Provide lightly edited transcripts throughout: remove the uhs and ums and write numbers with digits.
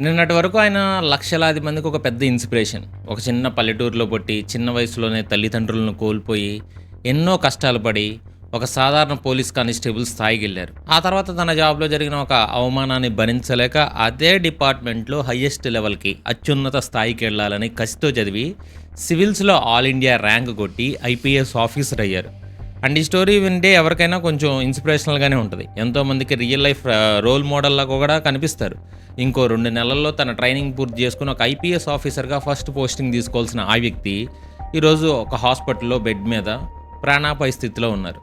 నిన్నటి వరకు ఆయన లక్షలాది మందికి ఒక పెద్ద ఇన్స్పిరేషన్. ఒక చిన్న పల్లెటూరులో పుట్టి, చిన్న వయసులోనే తల్లిదండ్రులను కోల్పోయి, ఎన్నో కష్టాలు పడి, ఒక సాధారణ పోలీస్ కానిస్టేబుల్ స్థాయికెళ్లారు. ఆ తర్వాత తన జాబ్‌లో జరిగిన ఒక అవమానాన్ని భరించలేక అదే డిపార్ట్‌మెంట్‌లో హైయెస్ట్ లెవెల్‌కి, అత్యున్నత స్థాయికెళ్లాలని కసితో చదివి, సివిల్స్‌లో ఆల్ ఇండియా ర్యాంక్ కొట్టి ఐపీఎస్ ఆఫీసర్ అయ్యారు. అండ్ ఈ స్టోరీ వింటే ఎవరికైనా కొంచెం ఇన్స్పిరేషనల్‌గానే ఉంటది. ఎంతోమందికి రియల్ లైఫ్ రోల్ మోడల్‌లా కూడా కనిపిస్తారు. ఇంకో 2 నెలల్లో తన ట్రైనింగ్ పూర్తి చేసుకొని ఒక ఐపీఎస్ ఆఫీసర్‌గా ఫస్ట్ పోస్టింగ్ తీసుకోవాల్సిన ఆ వ్యక్తి, ఈరోజు ఒక హాస్పిటల్‌లో బెడ్ మీద ప్రాణాపాయ స్థితిలో ఉన్నారు.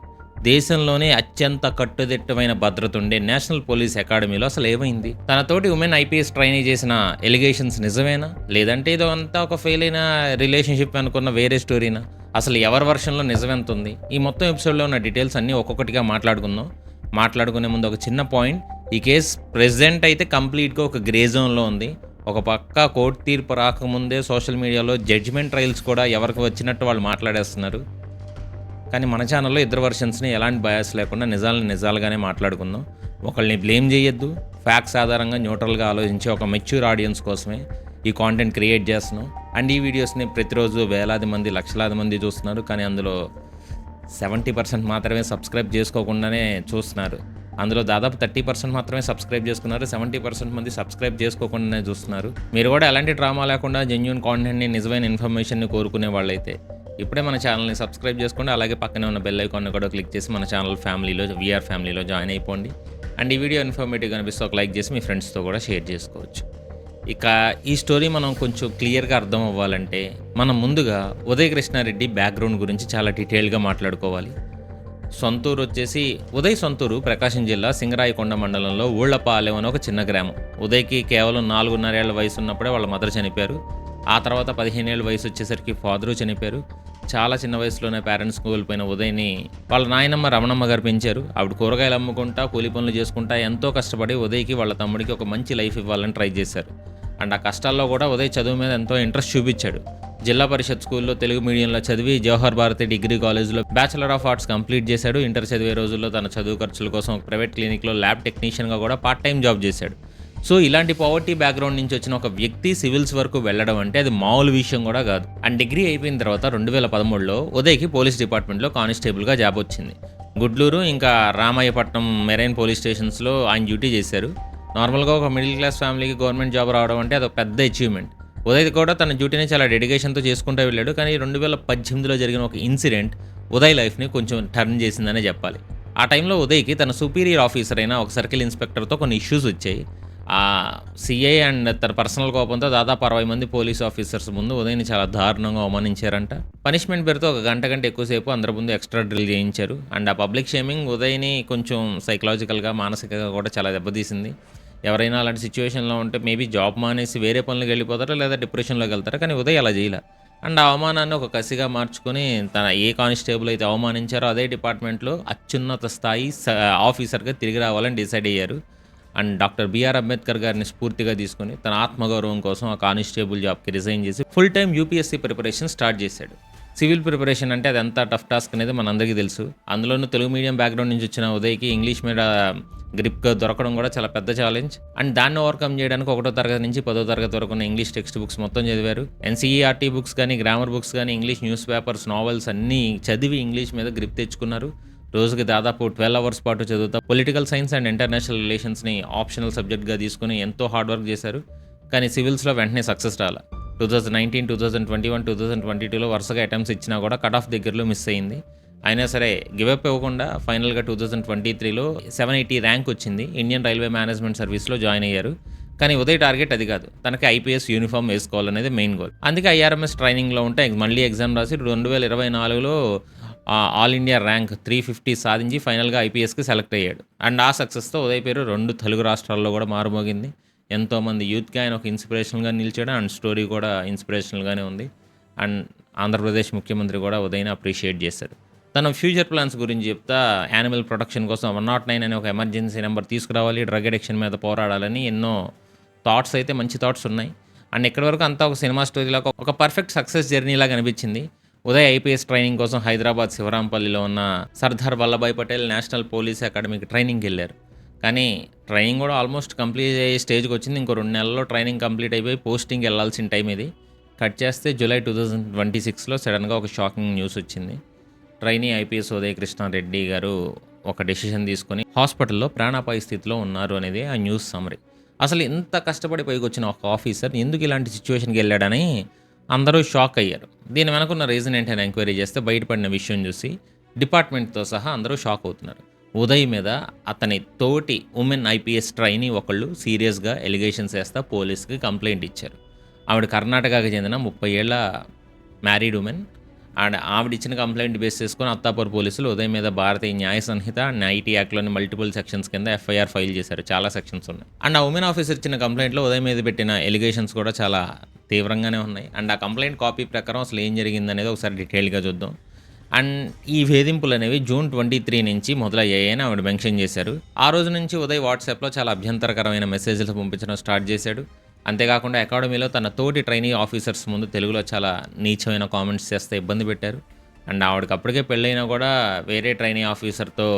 దేశంలోనే అత్యంత కట్టుదిట్టమైన భద్రత ఉండే నేషనల్ పోలీస్ అకాడమీలో అసలు ఏమైంది? తన తోటి ఉమెన్ ఐపీఎస్ ట్రైనీ చేసిన ఎలిగేషన్స్ నిజమేనా? లేదంటే ఇదో అంతా ఒక ఫెయిల్ అయిన రిలేషన్‌షిప్ అనుకున్న వేరే స్టోరీనా? అసలు ఎవరి వర్షన్‌లో నిజమెంతుంది? ఈ మొత్తం ఎపిసోడ్‌లో ఉన్న డీటెయిల్స్ అన్నీ ఒక్కొక్కటిగా మాట్లాడుకుందాం. మాట్లాడుకునే ముందు ఒక చిన్న పాయింట్. ఈ కేస్ ప్రెజెంట్ అయితే కంప్లీట్‌గా ఒక గ్రే జోన్‌లో ఉంది. ఒక పక్క కోర్టు తీర్పు రాకముందే సోషల్ మీడియాలో జడ్జిమెంట్ ట్రయల్స్ కూడా ఎవరికి వచ్చినట్టు వాళ్ళు మాట్లాడేస్తున్నారు. కానీ మన ఛానల్‌లో ఇద్దరు వెర్షన్స్‌ని ఎలాంటి బయాస్ లేకుండా నిజాల్ని నిజాలుగానే మాట్లాడుకుందాం. ఒకళ్ళని బ్లేమ్ చేయొద్దు. ఫ్యాక్ట్స్ ఆధారంగా న్యూట్రల్‌గా ఆలోచించే ఒక మెచ్యూర్ ఆడియన్స్ కోసమే ఈ కాంటెంట్ క్రియేట్ చేస్తున్నాం. అండ్ ఈ వీడియోస్‌ని ప్రతిరోజు వేలాది మంది, లక్షలాది మంది చూస్తున్నారు. కానీ అందులో 70% మాత్రమే సబ్స్క్రైబ్ చేసుకోకుండానే చూస్తున్నారు. అందులో దాదాపు 30% మాత్రమే సబ్స్క్రైబ్ చేసుకున్నారు. 70% మంది సబ్స్క్రైబ్ చేసుకోకుండానే చూస్తున్నారు. మీరు కూడా ఎలాంటి డ్రామా లేకుండా జెన్యూన్ కాంటెంట్‌ని, నిజమైన ఇన్ఫర్మేషన్‌ని కోరుకునే వాళ్ళైతే ఇప్పుడే మన ఛానల్‌ని సబ్స్క్రైబ్ చేసుకోండి. అలాగే పక్కనే ఉన్న బెల్ ఐకాన్‌ని కూడా క్లిక్ చేసి మన ఛానల్ ఫ్యామిలీలో, వీఆర్ ఫ్యామిలీలో జాయిన్ అయిపోండి. అండ్ ఈ వీడియో ఇన్ఫర్మేటివ్‌గా అనిపిస్తే ఒక లైక్ చేసి మీ ఫ్రెండ్స్‌తో కూడా షేర్ చేసుకోవచ్చు. ఇక ఈ స్టోరీ మనం కొంచెం క్లియర్‌గా అర్థం అవ్వాలంటే, మనం ముందుగా ఉదయ్ కృష్ణారెడ్డి బ్యాక్‌గ్రౌండ్ గురించి చాలా డీటెయిల్‌గా మాట్లాడుకోవాలి. సొంతూరు వచ్చేసి ఉదయ్ సొంతూరు ప్రకాశం జిల్లా సింగరాయకొండ మండలంలో ఊళ్లపాలెం అనే ఒక చిన్న గ్రామం. ఉదయ్‌కి కేవలం 4.5 ఏళ్ల వయసు ఉన్నప్పుడే వాళ్ళ మదర్ చనిపోయారు. ఆ తర్వాత 15 ఏళ్ల వయసు వచ్చేసరికి ఫాదరు చనిపోయారు. చాలా చిన్న వయసులోనే పేరెంట్స్ కోల్పోయిన ఉదయ్‌ని వాళ్ళ నాయనమ్మ రమణమ్మ గారు పెంచారు. ఆవిడ కూరగాయలు అమ్ముకుంటా, కూలి పనులు చేసుకుంటా ఎంతో కష్టపడి ఉదయ్‌కి వాళ్ళ తమ్ముడికి ఒక మంచి లైఫ్ ఇవ్వాలని ట్రై చేశారు. అండ్ ఆ కష్టాల్లో కూడా ఉదయ్ చదువు మీద ఎంతో ఇంట్రెస్ట్ చూపించాడు. జిల్లా పరిషత్ స్కూల్లో తెలుగు మీడియంలో చదివి జవహర్ భారతి డిగ్రీ కాలేజ్లో బ్యాచిలర్ ఆఫ్ ఆర్ట్స్ కంప్లీట్ చేశాడు. ఇంటర్ చదివే రోజుల్లో తన చదువు ఖర్చుల కోసం ఒక ప్రైవేట్ క్లినిక్లో ల్యాబ్ టెక్నీషియన్గా కూడా పార్ట్ టైం జాబ్ చేశాడు. సో ఇలాంటి పావర్టీ బ్యాక్గ్రౌండ్ నుంచి వచ్చిన ఒక వ్యక్తి సివిల్స్ వరకు వెళ్ళడం అంటే అది మామూలు విషయం కూడా కాదు. అండ్ డిగ్రీ అయిపోయిన తర్వాత 2013లో ఉదయ్కి పోలీస్ డిపార్ట్మెంట్లో కానిస్టేబుల్గా జాబ్ వచ్చింది. గుడ్లూరు ఇంకా రామాయపట్నం మెరైన్ పోలీస్ స్టేషన్స్లో ఆయన డ్యూటీ చేశారు. నార్మల్గా ఒక మిడిల్ క్లాస్ ఫ్యామిలీకి గవర్నమెంట్ జాబ్ రావడం అంటే అదొక పెద్ద అచీవ్మెంట్. ఉదయ్ కూడా తన డ్యూటీని చాలా డెడికేషన్తో చేసుకుంటూ వెళ్ళాడు. కానీ 2018లో జరిగిన ఒక ఇన్సిడెంట్ ఉదయ్ లైఫ్ని కొంచెం టర్న్ చేసిందనే చెప్పాలి. ఆ టైంలో ఉదయ్కి తన సుపీరియర్ ఆఫీసర్ అయిన ఒక సర్కిల్ ఇన్స్పెక్టర్తో కొన్ని ఇష్యూస్ వచ్చాయి. ఆ సీఐ అండ్ తన పర్సనల్ కోపంతో దాదాపు 60 మంది పోలీస్ ఆఫీసర్స్ ముందు ఉదయ్ని చాలా దారుణంగా అవమానించారంట. పనిష్మెంట్ పేరుతో ఒక గంట ఎక్కువసేపు అందరి ముందు ఎక్స్ట్రా డ్రిల్ చేయించారు. అండ్ ఆ పబ్లిక్ షేమింగ్ ఉదయ్ని కొంచెం సైకలాజికల్గా, మానసికంగా కూడా చాలా దెబ్బతీసింది. ఎవరైనా అలాంటి సిచ్యువేషన్లో ఉంటే మేబీ జాబ్ మానేసి వేరే పనులకు వెళ్ళిపోతారా, లేదా డిప్రెషన్లోకి వెళ్తారా. కానీ ఉదయ్ అలా చేయలే. అండ్ ఆ అవమానాన్ని ఒక కసిగా మార్చుకొని తన ఏ కానిస్టేబుల్ అయితే అవమానించారో అదే డిపార్ట్మెంట్లో అత్యున్నత స్థాయి ఆఫీసర్గా తిరిగి రావాలని డిసైడ్ అయ్యారు. అండ్ డాక్టర్ బిఆర్ అంబేద్కర్ గారిని స్ఫూర్తిగా తీసుకొని తన ఆత్మగౌరవం కోసం ఆ కానిస్టేబుల్ జాబ్కి రిజైన్ చేసి full time UPSC preparation start చేశాడు. సివిల్ ప్రిపరేషన్ అంటే అది ఎంత టఫ్ టాస్క్ అనేది మనందరికీ తెలుసు. అందులోనూ తెలుగు మీడియం బ్యాక్గ్రౌండ్ నుంచి వచ్చిన ఉదయ్కి ఇంగ్లీష్ మీద గ్రిప్గా దొరకడం కూడా చాలా పెద్ద ఛాలెంజ్. అండ్ దాన్ని ఓవర్కమ్ చేయడానికి 1వ తరగతి నుంచి 10వ తరగతి వరకు ఉన్న ఇంగ్లీష్ టెక్స్ట్ బుక్స్ మొత్తం చదివారు. ఎన్సీఈఆర్టీ బుక్స్ కానీ, గ్రామర్ బుక్స్ కానీ, ఇంగ్లీష్ న్యూస్ పేపర్స్, నావెల్స్ అన్నీ చదివి ఇంగ్లీష్ మీద గ్రిప్ తెచ్చుకున్నారు. రోజుకి దాదాపు 12 అవర్స్ పాటు చదువుతా పొలిటికల్ సైన్స్ అండ్ ఇంటర్నేషనల్ రిలేషన్స్ని ఆప్షనల్ సబ్జెక్ట్గా తీసుకుని ఎంతో హార్డ్ వర్క్ చేశారు. కానీ సివిల్స్లో వెంటనే సక్సెస్ రాలా. 2019, 2021, 2022లో వరుసగా అటెంప్ట్స్ ఇచ్చినా కూడా కట్ ఆఫ్ దగ్గరలో మిస్ అయింది. అయినా సరే గివప్ ఇవ్వకుండా ఫైనల్గా 2023లో 780 ర్యాంక్ వచ్చింది. ఇండియన్ రైల్వే మేనేజ్మెంట్ సర్వీస్లో జాయిన్ అయ్యారు. కానీ ఉదయ్ టార్గెట్ అది కాదు. తనకి ఐపీఎస్ యూనిఫామ్ వేసుకోవాలనేది మెయిన్ గోల్. అందుకే ఐఆర్ఎంఎస్ ట్రైనింగ్లో ఉంటే మళ్ళీ ఎగ్జామ్ రాసి 2024లో ఆల్ ఇండియా ర్యాంక్ 350 సాధించి ఫైనల్గా ఐపీఎస్కి సెలెక్ట్ అయ్యాడు. అండ్ ఆ సక్సెస్తో ఉదయ్ పేరు 2 తెలుగు రాష్ట్రాల్లో కూడా మారుమోగింది. ఎంతోమంది యూత్కి ఆయన ఒక ఇన్స్పిరేషనల్గా నిలిచాడు. అండ్ స్టోరీ కూడా ఇన్స్పిరేషనల్గానే ఉంది. అండ్ ఆంధ్రప్రదేశ్ ముఖ్యమంత్రి కూడా ఉదయ్ని అప్రిషియేట్ చేశారు. తన ఫ్యూచర్ ప్లాన్స్ గురించి చెప్తా యానిమల్ ప్రొటెక్షన్ కోసం 109 అనే ఒక ఎమర్జెన్సీ నెంబర్ తీసుకురావాలి, డ్రగ్ అడిక్షన్ మీద పోరాడాలని ఎన్నో థాట్స్ అయితే మంచి థాట్స్ ఉన్నాయి. అండ్ ఇక్కడి వరకు అంతా ఒక సినిమా స్టోరీలాగా ఒక పర్ఫెక్ట్ సక్సెస్ జర్నీలాగా అనిపించింది. ఉదయ్ ఐపీఎస్ ట్రైనింగ్ కోసం హైదరాబాద్ శివరాంపల్లిలో ఉన్న సర్దార్ వల్లభాయ్ పటేల్ నేషనల్ పోలీస్ అకాడమీకి ట్రైనింగ్కి వెళ్ళారు. కానీ ట్రైనింగ్ కూడా ఆల్మోస్ట్ కంప్లీట్ అయ్యే స్టేజ్కి వచ్చింది. ఇంకో 2 నెలల్లో ట్రైనింగ్ కంప్లీట్ అయిపోయి పోస్టింగ్కి వెళ్ళాల్సిన టైం ఇది. కట్ చేస్తే జూలై 2026లో సడన్గా ఒక షాకింగ్ న్యూస్ వచ్చింది. ట్రైనీ ఐపీఎస్ ఉదయ్ కృష్ణారెడ్డి గారు ఒక డెసిషన్ తీసుకొని హాస్పిటల్లో ప్రాణాపాయ స్థితిలో ఉన్నారు అనేది ఆ న్యూస్ సమ్మరీ. అసలు ఇంత కష్టపడి పైకొచ్చిన ఒక ఆఫీసర్ ఎందుకు ఇలాంటి సిచ్యువేషన్కి వెళ్ళాడని అందరూ షాక్ అయ్యారు. దీని వెనకున్న రీజన్ ఏంటని ఎంక్వైరీ చేస్తే బయటపడిన విషయం చూసి డిపార్ట్మెంట్తో సహా అందరూ షాక్ అవుతున్నారు. ఉదయ్ మీద అతని తోటి ఉమెన్ ఐపీఎస్ ట్రైనీ ఒకళ్ళు సీరియస్గా ఎలిగేషన్స్ వేస్తా పోలీస్కి కంప్లైంట్ ఇచ్చారు. ఆవిడ కర్ణాటకకి చెందిన 30 ఏళ్ల మ్యారీడ్ ఉమెన్. ఆవిడ ఇచ్చిన కంప్లైంట్ బేస్ చేసుకొని అత్తాపూర్ పోలీసులు ఉదయ్ మీద భారతీయ న్యాయ సంహిత అండ్ ఐటీ యాక్ట్లోని మల్టిపుల్ సెక్షన్స్ కింద ఎఫ్ఐఆర్ ఫైల్ చేశారు. చాలా సెక్షన్స్ ఉన్నాయి. అండ్ ఆ ఉమెన్ ఆఫీసర్ ఇచ్చిన కంప్లైంట్లో ఉదయ్ మీద పెట్టిన ఎలిగేషన్స్ కూడా చాలా తీవ్రంగానే ఉన్నాయి. అండ్ ఆ కంప్లైంట్ కాపీ ప్రకారం అసలు ఏం జరిగిందనేది ఒకసారి డీటెయిల్గా చూద్దాం. అండ్ ఈ వేధింపులు అనేవి జూన్ 23 నుంచి మొదలయ్యాయని ఆవిడ మెన్షన్ చేశారు. ఆ రోజు నుంచి ఉదయ్ వాట్సాప్లో చాలా అభ్యంతరకరమైన మెసేజ్లు పంపించడం స్టార్ట్ చేశాడు. అంతేకాకుండా అకాడమీలో తన తోటి ట్రైనీ ఆఫీసర్స్ ముందు తెలుగులో చాలా నీచమైన కామెంట్స్ చేస్తే ఇబ్బంది పెట్టారు. అండ్ ఆవిడకి అప్పటికే పెళ్ళైనా కూడా వేరే ట్రైనీ ఆఫీసర్తో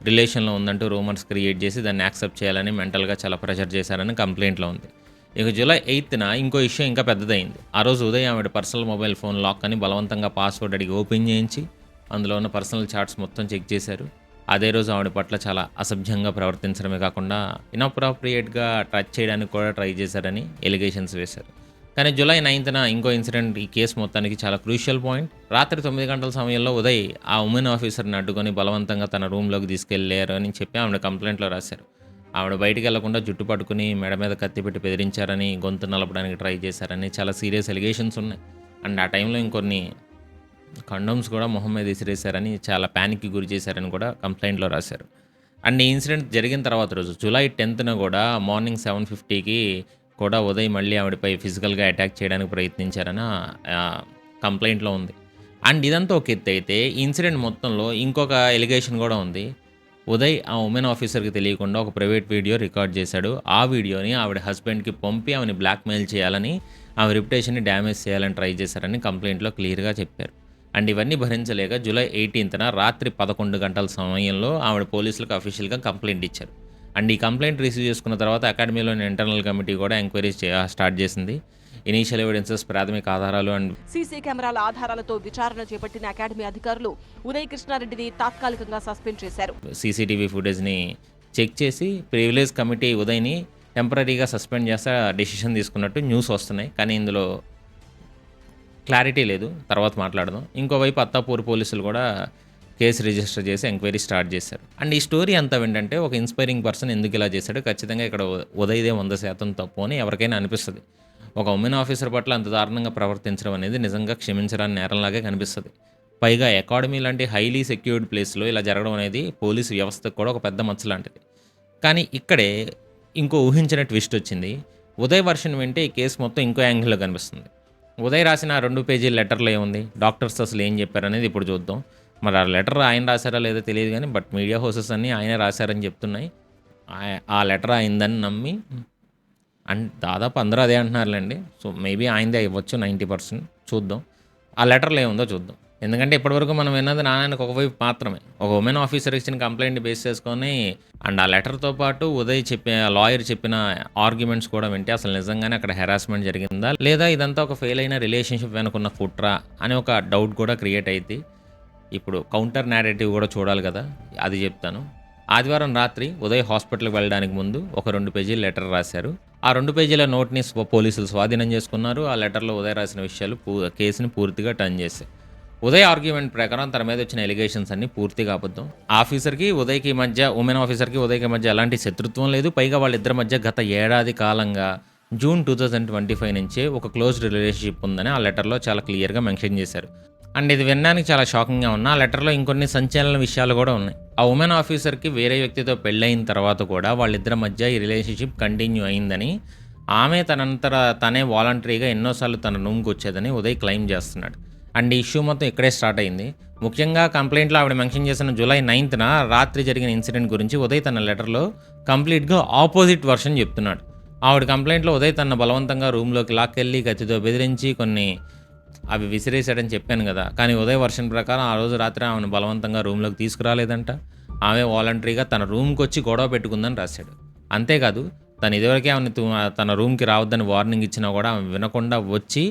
రిలేషన్లో ఉందంటూ రూమర్స్ క్రియేట్ చేసి దాన్ని యాక్సెప్ట్ చేయాలని మెంటల్గా చాలా ప్రెషర్ చేశారని కంప్లైంట్లో ఉంది. ఇక జూలై 8న ఇంకో ఇష్యూ ఇంకా పెద్దదైంది. ఆ రోజు ఉదయం ఆవిడ పర్సనల్ మొబైల్ ఫోన్ లాక్ అని బలవంతంగా పాస్వర్డ్ అడిగి ఓపెన్ చేయించి అందులో ఉన్న పర్సనల్ చాట్స్ మొత్తం చెక్ చేశారు. అదే రోజు ఆవిడ పట్ల చాలా అసభ్యంగా ప్రవర్తించడమే కాకుండా ఇన్అప్రాప్రియేట్గా టచ్ చేయడానికి కూడా ట్రై చేశారని ఎలిగేషన్స్ వేశారు. కానీ జూలై 9న ఇంకో ఇన్సిడెంట్ ఈ కేసు మొత్తానికి చాలా క్రూషియల్ పాయింట్. రాత్రి 9 గంటల సమయంలో ఉదయ్ ఆ ఉమెన్ ఆఫీసర్ని అడ్డుకొని బలవంతంగా తన రూమ్లోకి తీసుకెళ్లారు అని చెప్పి ఆవిడ కంప్లైంట్లో రాశారు. ఆవిడ బయటికి వెళ్లకుండా జుట్టు పట్టుకుని మెడ మీద కత్తి పెట్టి బెదిరించారని, గొంతు నలపడానికి ట్రై చేశారని చాలా సీరియస్ ఎలిగేషన్స్ ఉన్నాయి. అండ్ ఆ టైంలో ఇంకొన్ని కండోమ్స్ కూడా మొహం మీద విసిరేశారని, చాలా ప్యానిక్కి గురి చేశారని కూడా కంప్లైంట్లో రాశారు. అండ్ ఈ ఇన్సిడెంట్ జరిగిన తర్వాత రోజు జూలై 10న కూడా మార్నింగ్ 7:50కి కూడా ఉదయ్ మళ్ళీ ఆవిడపై ఫిజికల్గా అటాక్ చేయడానికి ప్రయత్నించారని కంప్లైంట్లో ఉంది. అండ్ ఇదంతా ఒక ఎత్తు అయితే ఈ ఇన్సిడెంట్ మొత్తంలో ఇంకొక ఎలిగేషన్ కూడా ఉంది. ఉదయ్ ఆ ఉమెన్ ఆఫీసర్కి తెలియకుండా ఒక ప్రైవేట్ వీడియో రికార్డ్ చేశాడు. ఆ వీడియోని ఆవిడ హస్బెండ్కి పంపి ఆమెని బ్లాక్మెయిల్ చేయాలని, ఆమె రిప్యుటేషన్ని డ్యామేజ్ చేయాలని ట్రై చేశారని కంప్లైంట్లో క్లియర్గా చెప్పారు. అండ్ ఇవన్నీ భరించలేక జూలై 18న రాత్రి 11 గంటల సమయంలో ఆవిడ పోలీసులకు అఫీషియల్గా కంప్లైంట్ ఇచ్చారు. అండ్ ఈ కంప్లైంట్ రిసీవ్ చేసుకున్న తర్వాత అకాడమీలోని ఇంటర్నల్ కమిటీ కూడా ఎంక్వైరీ స్టార్ట్ చేసింది. ఇనీషియల్ ఎవిడెన్సెస్, ప్రాథమిక ఆధారాలు అండ్ సీసీ కెమెరాల ఆధారాలతో విచారణ చేపట్టిన అకాడమీ అధికారులు ఉదయ్ కృష్ణారెడ్డిని తాత్కాలికంగా సస్పెండ్ చేశారు. సీసీటీవీ ఫుటేజ్ని చెక్ చేసి ప్రివిలేజ్ కమిటీ ఉదయ్ని టెంపరీగా సస్పెండ్ చేస్తే డెసిషన్ తీసుకున్నట్టు న్యూస్ వస్తున్నాయి. కానీ ఇందులో క్లారిటీ లేదు, తర్వాత మాట్లాడదాం. ఇంకోవైపు అత్తాపూర్ పోలీసులు కూడా కేసు రిజిస్టర్ చేసి ఎంక్వైరీ స్టార్ట్ చేశారు. అండ్ ఈ స్టోరీ అంతా ఏంటంటే ఒక ఇన్స్పైరింగ్ పర్సన్ ఎందుకు ఇలా చేశాడు, ఖచ్చితంగా ఇక్కడ ఉదయ్దే 100% తప్పు అని ఎవరికైనా అనిపిస్తుంది. ఒక ఉమెన్ ఆఫీసర్ పట్ల అంత దారుణంగా ప్రవర్తించడం అనేది నిజంగా క్షమించడానికి నేరంలాగే కనిపిస్తుంది. పైగా అకాడమీ లాంటి హైలీ సెక్యూర్డ్ ప్లేస్లో ఇలా జరగడం అనేది పోలీసు వ్యవస్థకు కూడా ఒక పెద్ద మచ్చ లాంటిది. కానీ ఇక్కడే ఇంకో ఊహించిన ట్విస్ట్ వచ్చింది. ఉదయ్ వర్షన్ వింటే ఈ కేసు మొత్తం ఇంకో యాంగిల్లో కనిపిస్తుంది. ఉదయ్ రాసిన 2 పేజీల లెటర్లో ఏముంది, డాక్టర్స్ అసలు ఏం చెప్పారనేది ఇప్పుడు చూద్దాం. మరి ఆ లెటర్ ఆయన రాశారా లేదో తెలియదు కానీ బట్ మీడియా హౌసెస్ అన్నీ ఆయనే రాశారని చెప్తున్నాయి. ఆ లెటర్ అయిందని నమ్మి అండ్ దాదాపు అందరూ అదే అంటున్నారులేండి. సో మేబీ ఆయనదే ఇవ్వచ్చు 90%. చూద్దాం ఆ లెటర్లో ఏముందో చూద్దాం. ఎందుకంటే ఇప్పటివరకు మనం విన్నది నారాయణకు ఒకవైపు మాత్రమే. ఒక ఉమెన్ ఆఫీసర్ ఇచ్చిన కంప్లైంట్ బేస్ చేసుకొని అండ్ ఆ లెటర్తో పాటు ఉదయ్ లాయర్ చెప్పిన ఆర్గ్యుమెంట్స్ కూడా వింటే అసలు నిజంగానే అక్కడ హెరాస్మెంట్ జరిగిందా లేదా ఇదంతా ఒక ఫెయిల్ అయిన రిలేషన్షిప్ వెనుకున్న కుట్ర అని ఒక డౌట్ కూడా క్రియేట్ అయింది. ఇప్పుడు కౌంటర్ నేరేటివ్ కూడా చూడాలి కదా, అది చెప్తాను. ఆదివారం రాత్రి ఉదయ్ హాస్పిటల్కి వెళ్ళడానికి ముందు ఒక 2 పేజీల లెటర్ రాశారు. ఆ 2 పేజీల నోట్ని పోలీసులు స్వాధీనం చేసుకున్నారు. ఆ లెటర్లో ఉదయ్ రాసిన విషయాలు కేసుని పూర్తిగా టర్న్ చేశాయి. ఉదయ్ ఆర్గ్యుమెంట్ ప్రకారం తన మీద వచ్చిన ఎలిగేషన్స్ అన్ని పూర్తిగా అబద్ధం. ఆఫీసర్కి ఉదయ్కి మధ్య, ఉమెన్ ఆఫీసర్కి ఉదయ్కి మధ్య ఎలాంటి శత్రుత్వం లేదు. పైగా వాళ్ళిద్దరి మధ్య గత ఏడాది కాలంగా జూన్ 2025 నుంచే ఒక క్లోజ్డ్ రిలేషన్షిప్ ఉందని ఆ లెటర్లో చాలా క్లియర్గా మెన్షన్ చేశారు. అండ్ ఇది వినడానికి చాలా షాకింగ్గా ఉన్న ఆ లెటర్లో ఇంకొన్ని సంచలన విషయాలు కూడా ఉన్నాయి. ఆ ఉమెన్ ఆఫీసర్కి వేరే వ్యక్తితో పెళ్ళైన తర్వాత కూడా వాళ్ళిద్దరి మధ్య ఈ రిలేషన్షిప్ కంటిన్యూ అయిందని, ఆమె తనంతట తనే వాలంటరీగా ఎన్నోసార్లు తన రూమ్కి వచ్చేదని ఉదయ్ క్లెయిమ్ చేస్తున్నాడు. అండ్ ఈ ఇష్యూ మొత్తం ఇక్కడే స్టార్ట్ అయింది. ముఖ్యంగా కంప్లైంట్లో ఆవిడ మెన్షన్ చేసిన జూలై 9న రాత్రి జరిగిన ఇన్సిడెంట్ గురించి ఉదయ్ తన లెటర్లో కంప్లీట్గా ఆపోజిట్ వర్షన్ చెప్తున్నాడు. ఆవిడ కంప్లైంట్లో ఉదయ్ తన బలవంతంగా రూమ్లోకి లాక్కెళ్ళి కత్తితో బెదిరించి కొన్ని అవి విసిరేశాడని చెప్పాను కదా. కానీ ఉదయ్ వర్షన్ ప్రకారం ఆ రోజు రాత్రి ఆమెను బలవంతంగా రూమ్లోకి తీసుకురాలేదంట. ఆమె వాలంటరీగా తన రూమ్కి వచ్చి గొడవ పెట్టుకుందని రాశాడు. అంతేకాదు తను ఇదివరకే ఆమెను తన రూమ్కి రావద్దని వార్నింగ్ ఇచ్చినా కూడా ఆమె వినకుండా వచ్చి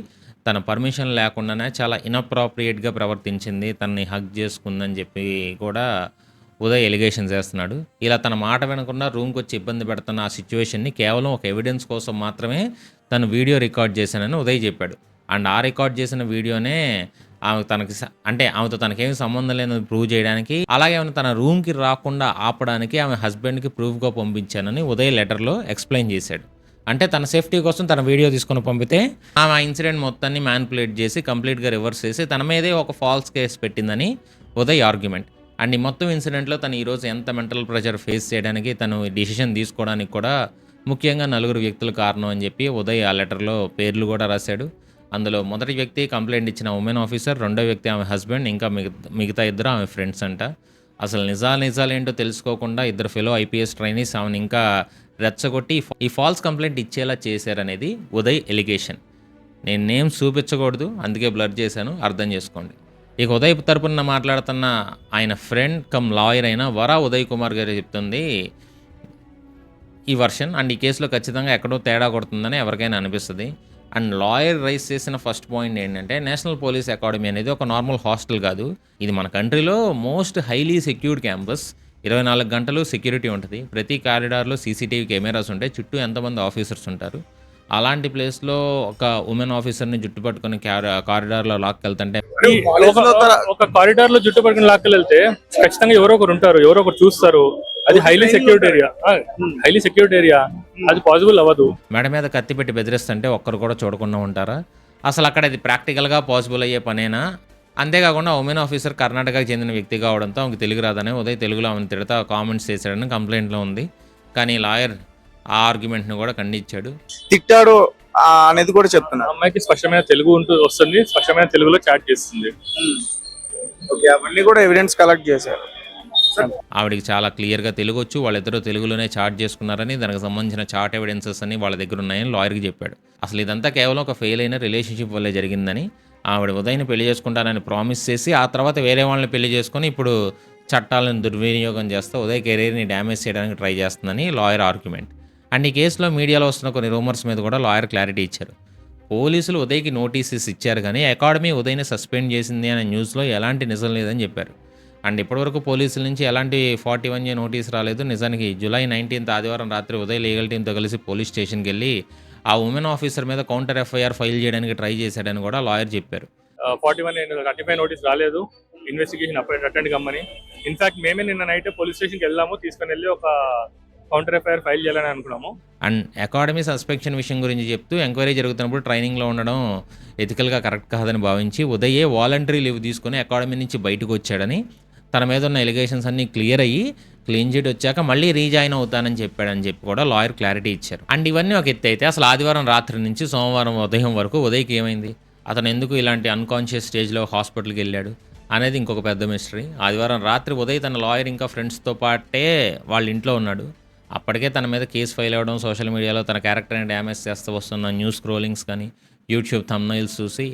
తన పర్మిషన్ లేకుండానే చాలా ఇన్అప్రాప్రియేట్గా ప్రవర్తించింది, తనని హగ్ చేసుకుందని చెప్పి కూడా ఉదయ్ ఎలిగేషన్స్ వేస్తున్నాడు. ఇలా తన మాట వినకుండా రూమ్కి వచ్చి ఇబ్బంది పెడుతున్న ఆ సిచ్యువేషన్ని కేవలం ఒక ఎవిడెన్స్ కోసం మాత్రమే తను వీడియో రికార్డ్ చేశానని ఉదయ్ చెప్పాడు. అండ్ ఆ రికార్డ్ చేసిన వీడియోనే ఆమెతో తనకేమీ సంబంధం లేదని ప్రూవ్ చేయడానికి, అలాగే ఆమె తన రూమ్కి రాకుండా ఆపడానికి ఆమె హస్బెండ్కి ప్రూఫ్గా పంపించానని ఉదయ్ లెటర్లో ఎక్స్ప్లెయిన్ చేశాడు. అంటే తన సేఫ్టీ కోసం తన వీడియో తీసుకొని పంపితే ఆమె ఆ ఇన్సిడెంట్ మొత్తాన్ని మ్యానిపులేట్ చేసి కంప్లీట్గా రివర్స్ చేసి తన మీదే ఒక ఫాల్స్ కేసు పెట్టిందని ఉదయ్ ఆర్గ్యుమెంట్. అండ్ ఈ మొత్తం ఇన్సిడెంట్లో తను ఈరోజు ఎంత మెంటల్ ప్రెషర్ ఫేస్ చేయడానికి, తను డిసిషన్ తీసుకోవడానికి కూడా ముఖ్యంగా 4 వ్యక్తులు కారణం అని చెప్పి ఉదయ్ ఆ లెటర్లో పేర్లు కూడా రాశాడు. అందులో మొదటి వ్యక్తి కంప్లైంట్ ఇచ్చిన ఉమెన్ ఆఫీసర్, రెండో వ్యక్తి ఆమె హస్బెండ్, ఇంకా మిగతా ఇద్దరు ఆమె ఫ్రెండ్స్ అంట. అసలు నిజాలేంటో తెలుసుకోకుండా ఇద్దరు ఫెలో ఐపీఎస్ ట్రైనీస్ ఆమెను ఇంకా రెచ్చగొట్టి ఈ ఫాల్స్ కంప్లైంట్ ఇచ్చేలా చేశారనేది ఉదయ్ ఎలిగేషన్. నేను నేమ్స్ చూపించకూడదు, అందుకే బ్లర్ చేశాను, అర్థం చేసుకోండి. ఇక ఉదయ్ తరపున మాట్లాడుతున్న ఆయన ఫ్రెండ్ కమ్ లాయర్ అయిన వరా ఉదయ్ కుమార్ గారు చెప్తుంది ఈ వర్షన్. అండ్ ఈ కేసులో ఖచ్చితంగా ఎక్కడో తేడా కొడుతుందని ఎవరికైనా అనిపిస్తుంది. అండ్ లాయర్ రైజ్ చేసిన ఫస్ట్ పాయింట్ ఏంటంటే, నేషనల్ పోలీస్ అకాడమీ అనేది ఒక నార్మల్ హాస్టల్ కాదు. ఇది మన కంట్రీలో మోస్ట్ హైలీ సెక్యూర్డ్ క్యాంపస్. 24 గంటలు సెక్యూరిటీ ఉంటుంది. ప్రతి కారిడార్లో సీసీటీవీ కెమెరాస్ ఉంటాయి. చుట్టూ ఎంతమంది ఆఫీసర్స్ ఉంటారు. అలాంటి ప్లేస్లో ఒక ఉమెన్ ఆఫీసర్ని జుట్టు పట్టుకొని కారిడార్లో లాక్కెళ్తుంటే, ఒక కారిడార్ లో జుట్టు పట్టుకుని లాక్కెళ్తే ఖచ్చితంగా ఎవరో ఒకరు ఉంటారు, ఎవరో ఒకరు చూస్తారు. అది హైలీ సెక్యూర్డ్ ఏరియా, అది పాసిబుల్ అవ్వదు. మెడ మీద కత్తి పెట్టి బెదిరిస్తుంటే ఒక్కరు కూడా చూడకుండా ఉంటారా? అసలు అక్కడ ఇది ప్రాక్టికల్గా పాసిబుల్ అయ్యే పనేనా? అంతేకాకుండా ఉమెన్ ఆఫీసర్ కర్ణాటకకు చెందిన వ్యక్తి కావడంతో ఆమెకు తెలుగు రాదని ఉదయ్ తెలుగులో ఆమెను తిడతా కామెంట్స్ చేశాడని కంప్లైంట్లో ఉంది. కానీ లాయర్ ఆ ఆర్గ్యుమెంట్ని కూడా ఖండించాడు. తిట్టాడు అనేది కూడా చెప్తున్నా. అమ్మాయికి స్పష్టమైన తెలుగు వస్తుంది, స్పష్టమైన తెలుగులో చాట్ చేస్తుంది. ఓకే, అవన్నీ కూడా ఎవిడెన్స్ కలెక్ట్ చేశారు. ఆవిడికి చాలా క్లియర్గా తెలుగు వచ్చు, వాళ్ళిద్దరూ తెలుగులోనే చాట్ చేసుకున్నారని, దానికి సంబంధించిన చాట్ ఎవిడెన్సెస్ అని వాళ్ళ దగ్గర ఉన్నాయని లాయర్కి చెప్పాడు. అసలు ఇదంతా కేవలం ఒక ఫెయిల్ అయిన రిలేషన్షిప్ వల్లే జరిగిందని, ఆవిడ ఉదయ్ని పెళ్లి చేసుకుంటానని ప్రామిస్ చేసి ఆ తర్వాత వేరే వాళ్ళని పెళ్లి చేసుకొని ఇప్పుడు చట్టాలను దుర్వినియోగం చేస్తూ ఉదయ్ కెరీర్ని డ్యామేజ్ చేయడానికి ట్రై చేస్తుందని లాయర్ ఆర్గ్యుమెంట్. అండ్ ఈ కేసులో మీడియాలో వస్తున్న కొన్ని రూమర్స్ మీద కూడా లాయర్ క్లారిటీ ఇచ్చారు. పోలీసులు ఉదయ్కి నోటీసెస్ ఇచ్చారు కానీ అకాడమీ ఉదయ్ని సస్పెండ్ చేసింది అనే న్యూస్లో ఎలాంటి నిజం లేదని చెప్పారు. అండ్ ఇప్పటివరకు పోలీసుల నుంచి ఎలాంటి 41A నోటీస్ రాలేదు. నిజానికి జూలై 19 ఆదివారం రాత్రి ఉదయ్ లీగల్ టీంతో కలిసి పోలీస్ స్టేషన్కి వెళ్ళి ఆ ఉమెన్ ఆఫీసర్ మీద కౌంటర్ ఎఫ్ఐఆర్ ఫైల్ చేయడానికి ట్రై చేశాడని కూడా లాయర్ చెప్పారు. 35 నోటీస్ రాలేదు, ఇన్వెస్టిగేషన్ అటెండ్ కమ్మని. ఇన్ఫాక్ట్ మేమే నిన్న నైట్ పోలీస్ స్టేషన్కి వెళ్ళాము, తీసుకుని వెళ్ళి ఒక కౌంటర్ ఎఫ్ఐఆర్ ఫైల్ చేయాలని అనుకున్నాము. అండ్ అకాడమీ సస్పెక్షన్ విషయం గురించి చెప్తూ ఎంక్వైరీ జరుగుతున్నప్పుడు ట్రైనింగ్లో ఉండడం ఎథికల్గా కరెక్ట్ కాదని భావించి ఉదయే వాలంటరీ లీవ్ తీసుకుని అకాడమీ నుంచి బయటకు వచ్చాడని, తన మీద ఉన్న ఎలిగేషన్స్ అన్నీ క్లియర్ అయ్యి క్లీన్ చిట్ వచ్చాక మళ్ళీ రీజాయిన్ అవుతానని చెప్పాడని చెప్పి కూడా లాయర్ క్లారిటీ ఇచ్చారు. అండ్ ఇవన్నీ ఒక ఎత్తు అయితే, అసలు ఆదివారం రాత్రి నుంచి సోమవారం ఉదయం వరకు ఉదయ్కి ఏమైంది, అతను ఎందుకు ఇలాంటి అన్కాన్షియస్ స్టేజ్లో హాస్పిటల్కి వెళ్ళాడు అనేది ఇంకొక పెద్ద మిస్టరీ. ఆదివారం రాత్రి ఉదయ్ తన లాయర్ ఇంకా ఫ్రెండ్స్తో పాటే వాళ్ళ ఇంట్లో ఉన్నాడు. అప్పటికే తన మీద కేసు ఫైల్ అవ్వడం, సోషల్ మీడియాలో తన క్యారెక్టర్ని డ్యామేజ్ చేస్తూ వస్తున్న న్యూస్ స్క్రోలింగ్స్ కానీ యూట్యూబ్ థంబ్నైల్స్ చూసి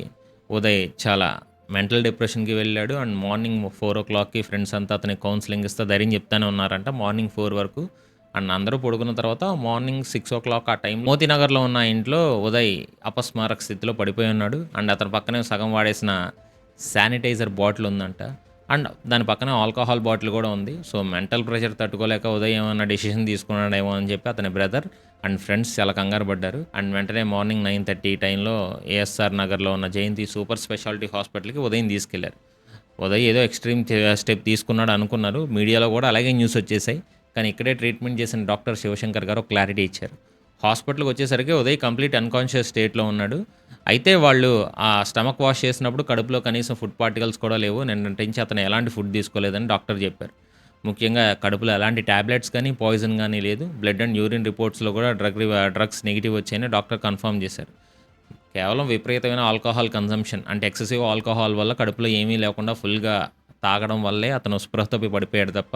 ఉదయ్ చాలా మెంటల్ డిప్రెషన్కి వెళ్ళాడు. అండ్ మార్నింగ్ 4 o'clockకి ఫ్రెండ్స్ అంతా అతనికి కౌన్సిలింగ్ ఇస్తే ధైర్యం చెప్తానే ఉన్నారంట మార్నింగ్ 4 వరకు. అండ్ అందరూ పడుకున్న తర్వాత మార్నింగ్ 6 o'clock ఆ టైం మోతీనగర్లో ఉన్న ఇంట్లో ఉదయ్ అపస్మారక స్థితిలో పడిపోయి ఉన్నాడు. అండ్ అతని పక్కనే సగం వాడేసిన శానిటైజర్ బాటిల్ ఉందంట. అండ్ దాని పక్కనే ఆల్కహాల్ బాటిల్ కూడా ఉంది. సో మెంటల్ ప్రెషర్ తట్టుకోలేక ఉదయం ఏమన్నా డెసిషన్ తీసుకున్నాడేమో అని చెప్పి అతని బ్రదర్ అండ్ ఫ్రెండ్స్ చాలా కంగారు పడ్డారు. అండ్ వెంటనే మార్నింగ్ 9:30 టైంలో ఏఎస్ఆర్ నగర్లో ఉన్న జయంతి సూపర్ స్పెషాలిటీ హాస్పిటల్కి ఉదయం తీసుకెళ్లారు. ఉదయ్ ఏదో ఎక్స్ట్రీమ్ స్టెప్ తీసుకున్నాడు అనుకున్నారు. మీడియాలో కూడా అలాగే న్యూస్ వచ్చేసాయి. కానీ ఇక్కడే ట్రీట్మెంట్ చేసిన డాక్టర్ శివశంకర్ గారు క్లారిటీ ఇచ్చారు. హాస్పిటల్కి వచ్చేసరికి ఉదయ్ కంప్లీట్ అన్కాన్షియస్ స్టేట్లో ఉన్నాడు. అయితే వాళ్ళు ఆ స్టమక్ వాష్ చేసినప్పుడు కడుపులో కనీసం ఫుడ్ పార్టికల్స్ కూడా లేవు. నిన్నటి నుంచి అతను ఎలాంటి ఫుడ్ తీసుకోలేదని డాక్టర్ చెప్పారు. ముఖ్యంగా కడుపులో ఎలాంటి ట్యాబ్లెట్స్ కానీ పాయిజన్ కానీ లేదు. బ్లడ్ అండ్ యూరిన్ రిపోర్ట్స్లో కూడా డ్రగ్స్ నెగిటివ్ వచ్చాయని డాక్టర్ కన్ఫర్మ్ చేశారు. కేవలం విపరీతమైన ఆల్కహాల్ కన్సంప్షన్ అంటే ఎక్సెసివ్ ఆల్కహాల్ వల్ల కడుపులో ఏమీ లేకుండా ఫుల్గా తాగడం వల్లే అతను స్పృహతోపి పడిపోయాడు తప్ప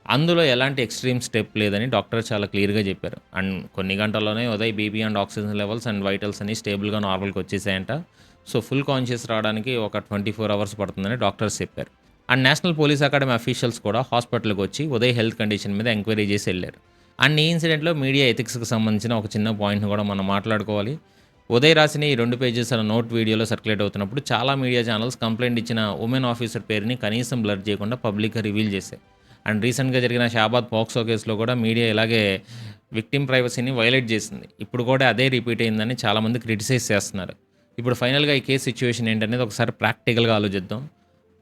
అందులో ఎలాంటి ఎక్స్ట్రీమ్ స్టెప్ లేదని డాక్టర్ చాలా క్లియర్గా చెప్పారు. అండ్ కొన్ని గంటల్లోనే Uday BP and oxygen levels and vitals అన్ని స్టేబుల్గా నార్మల్కి వచ్చేసాయంట. సో ఫుల్ కాన్షియస్ రావడానికి ఒక 24 hours పడుతుందని డాక్టర్స్ చెప్పారు. And national police academy officials కూడా హాస్పిటల్కి వచ్చి ఉదయ్ హెల్త్ కండిషన్ మీద ఎంక్వైరీ చేసి వెళ్ళారు. అండ్ ఈ ఇన్సిడెంట్లో మీడియా ఎథిక్స్కి సంబంధించిన ఒక చిన్న పాయింట్ని కూడా మనం మాట్లాడుకోవాలి. ఉదయ్ రాసిన ఈ 2 పేజెస్ నోట్ వీడియోలో సర్క్యులేట్ అవుతున్నప్పుడు చాలా మీడియా ఛానల్స్ కంప్లైంట్ ఇచ్చిన ఉమెన్ ఆఫీసర్ పేరుని కనీసం బ్లర్ చేయకుండా పబ్లిక్గా రివీల్ చేశాయి. అండ్ రీసెంట్గా జరిగిన షాబాద్ పోక్సో కేసులో కూడా మీడియా ఇలాగే విక్టిమ్ ప్రైవసీని వైలేట్ చేసింది. ఇప్పుడు కూడా అదే రిపీట్ అయిందని చాలామంది క్రిటిసైజ్ చేస్తున్నారు. ఇప్పుడు ఫైనల్గా ఈ కేసు సిచ్యువేషన్ ఏంటనేది ఒకసారి ప్రాక్టికల్గా ఆలోచిద్దాం.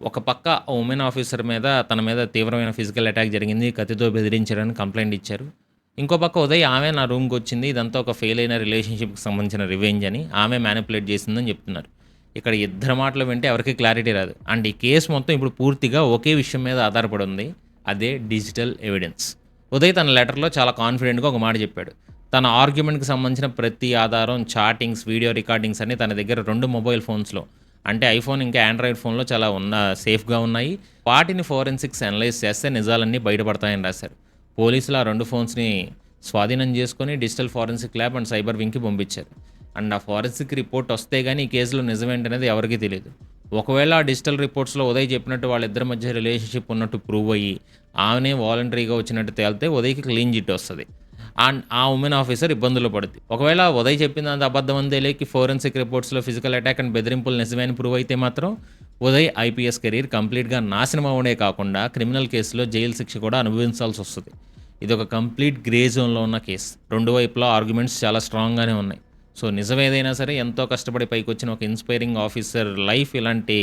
ఒక పక్క ఉమెన్ ఆఫీసర్ మీద తన మీద తీవ్రమైన ఫిజికల్ అటాక్ జరిగింది, కత్తితో బెదిరించారని కంప్లైంట్ ఇచ్చారు. ఇంకో పక్క ఉదయ్ ఆమె నా రూమ్కి వచ్చింది, ఇదంతా ఒక ఫెయిల్ అయిన రిలేషన్షిప్కి సంబంధించిన రివెంజ్ అని ఆమె మ్యానిపులేట్ చేసిందని చెప్తున్నారు. ఇక్కడ ఇద్దరు మాటలు వింటే ఎవరికి క్లారిటీ రాదు. అండ్ ఈ కేసు మొత్తం ఇప్పుడు పూర్తిగా ఒకే విషయం మీద ఆధారపడి ఉంది, అదే డిజిటల్ ఎవిడెన్స్. ఉదయ్ తన లెటర్లో చాలా కాన్ఫిడెంట్గా ఒక మాట చెప్పాడు. తన ఆర్గ్యుమెంట్కి సంబంధించిన ప్రతి ఆధారం, చాటింగ్స్, వీడియో రికార్డింగ్స్ అన్ని తన దగ్గర 2 మొబైల్ ఫోన్స్లో, అంటే ఐఫోన్ ఇంకా ఆండ్రాయిడ్ ఫోన్లో చాలా సేఫ్గా ఉన్నాయి. వాటిని ఫోరెన్సిక్స్ అనలైజ్ చేస్తే నిజాలన్నీ బయటపడతాయని రాశారు. పోలీసులు ఆ 2 ఫోన్స్ని స్వాధీనం చేసుకొని digital forensic lab and cyber వింగ్కి పంపించారు. అండ్ ఆ ఫోరెన్సిక్ రిపోర్ట్ వస్తే కానీ ఈ కేసులో నిజమేంటనేది ఎవరికీ తెలియదు. ఒకవేళ ఆ డిజిటల్ రిపోర్ట్స్లో ఉదయ్ చెప్పినట్టు వాళ్ళిద్దరి మధ్య రిలేషన్షిప్ ఉన్నట్టు ప్రూవ్ అయ్యి ఆమెనే వాలంటరీగా వచ్చినట్టు తేలితే ఉదయ్కి క్లీన్ చిట్ వస్తుంది. అండ్ ఆ ఉమెన్ ఆఫీసర్ ఇబ్బందులు పడుతుంది. ఒకవేళ ఉదయ్ చెప్పింది అంత అబద్ధం అని తెలియకి ఫోరెన్సిక్ రిపోర్ట్స్లో ఫిజికల్ అటాక్ అండ్ బెదిరింపులు నిజమే అని ప్రూవ్ అయితే మాత్రం ఉదయ్ ఐపీఎస్ కెరీర్ కంప్లీట్గా నాశనం అవడే కాకుండా క్రిమినల్ కేసులో జైలు శిక్ష కూడా అనుభవించాల్సి వస్తుంది. ఇది ఒక కంప్లీట్ గ్రే జోన్లో ఉన్న కేసు. 2 వైపులా ఆర్గ్యుమెంట్స్ చాలా స్ట్రాంగ్గానే ఉన్నాయి. సో నిజం ఏదైనా సరే ఎంతో కష్టపడి పైకి వచ్చిన ఒక ఇన్స్పైరింగ్ ఆఫీసర్ లైఫ్ ఇలాంటి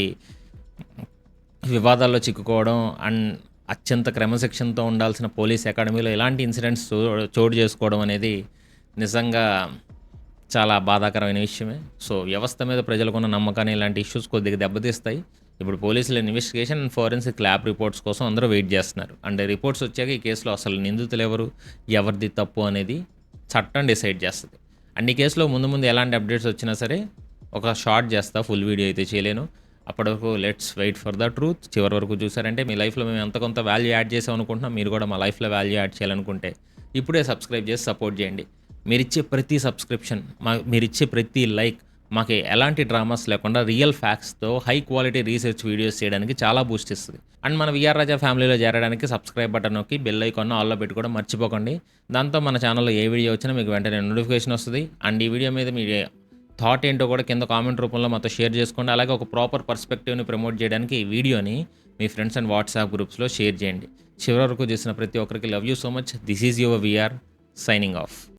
వివాదాల్లో చిక్కుకోవడం అండ్ అత్యంత క్రమశిక్షణతో ఉండాల్సిన పోలీస్ అకాడమీలో ఇలాంటి ఇన్సిడెంట్స్ చోటు చేసుకోవడం అనేది నిజంగా చాలా బాధాకరమైన విషయమే. సో వ్యవస్థ మీద ప్రజలకున్న నమ్మకాన్ని ఇలాంటి ఇష్యూస్ కొద్దిగా దెబ్బతీస్తాయి. ఇప్పుడు పోలీసుల investigation and forensic lab reports కోసం అందరూ వెయిట్ చేస్తున్నారు. అండ్ రిపోర్ట్స్ వచ్చాక ఈ కేసులో అసలు నిందితులు ఎవరు, ఎవరిది తప్పు అనేది చట్టం డిసైడ్ చేస్తుంది. అండ్ ఈ కేసులో ముందు ఎలాంటి అప్డేట్స్ వచ్చినా సరే ఒక షార్ట్ చేస్తా, ఫుల్ వీడియో అయితే చేయలేను. అప్పటి వరకు let's wait for the truth. చివరి వరకు చూసారంటే మీ లైఫ్లో మేము ఎంత కొంత వాల్యూ యాడ్ చేసాం అనుకుంటున్నాం. మీరు కూడా మా లైఫ్లో వాల్యూ యాడ్ చేయాలనుకుంటే ఇప్పుడే సబ్స్క్రైబ్ చేసి సపోర్ట్ చేయండి. మీరిచ్చే ప్రతి సబ్స్క్రిప్షన్, మీరిచ్చే ప్రతి లైక్ మాకు ఎలాంటి డ్రామాస్ లేకుండా రియల్ ఫ్యాక్ట్స్తో హై క్వాలిటీ రీసెర్చ్ వీడియోస్ చేయడానికి చాలా బూస్ట్ ఇస్తుంది. అండ్ మన విఆర్ రాజా ఫ్యామిలీలో చేరడానికి సబ్స్క్రైబ్ బటన్ నొక్కి బెల్ ఐకాన్ ఆల్లో పెట్టుకోవడం మర్చిపోకండి. దాంతో మన ఛానల్లో ఏ వీడియో వచ్చినా మీకు వెంటనే నోటిఫికేషన్ వస్తుంది. అండ్ ఈ వీడియో మీద మీ థాట్ ఏంటో కూడా కింద కామెంట్ రూపంలో మాతో షేర్ చేసుకోండి. అలాగే ఒక ప్రాపర్ పర్స్పెక్టివ్ని ప్రమోట్ చేయడానికి ఈ వీడియోని మీ ఫ్రెండ్స్ అండ్ వాట్సాప్ గ్రూప్స్లో షేర్ చేయండి. చివరి వరకు చేసిన ప్రతి ఒక్కరికి love you so much. This is your VR signing of.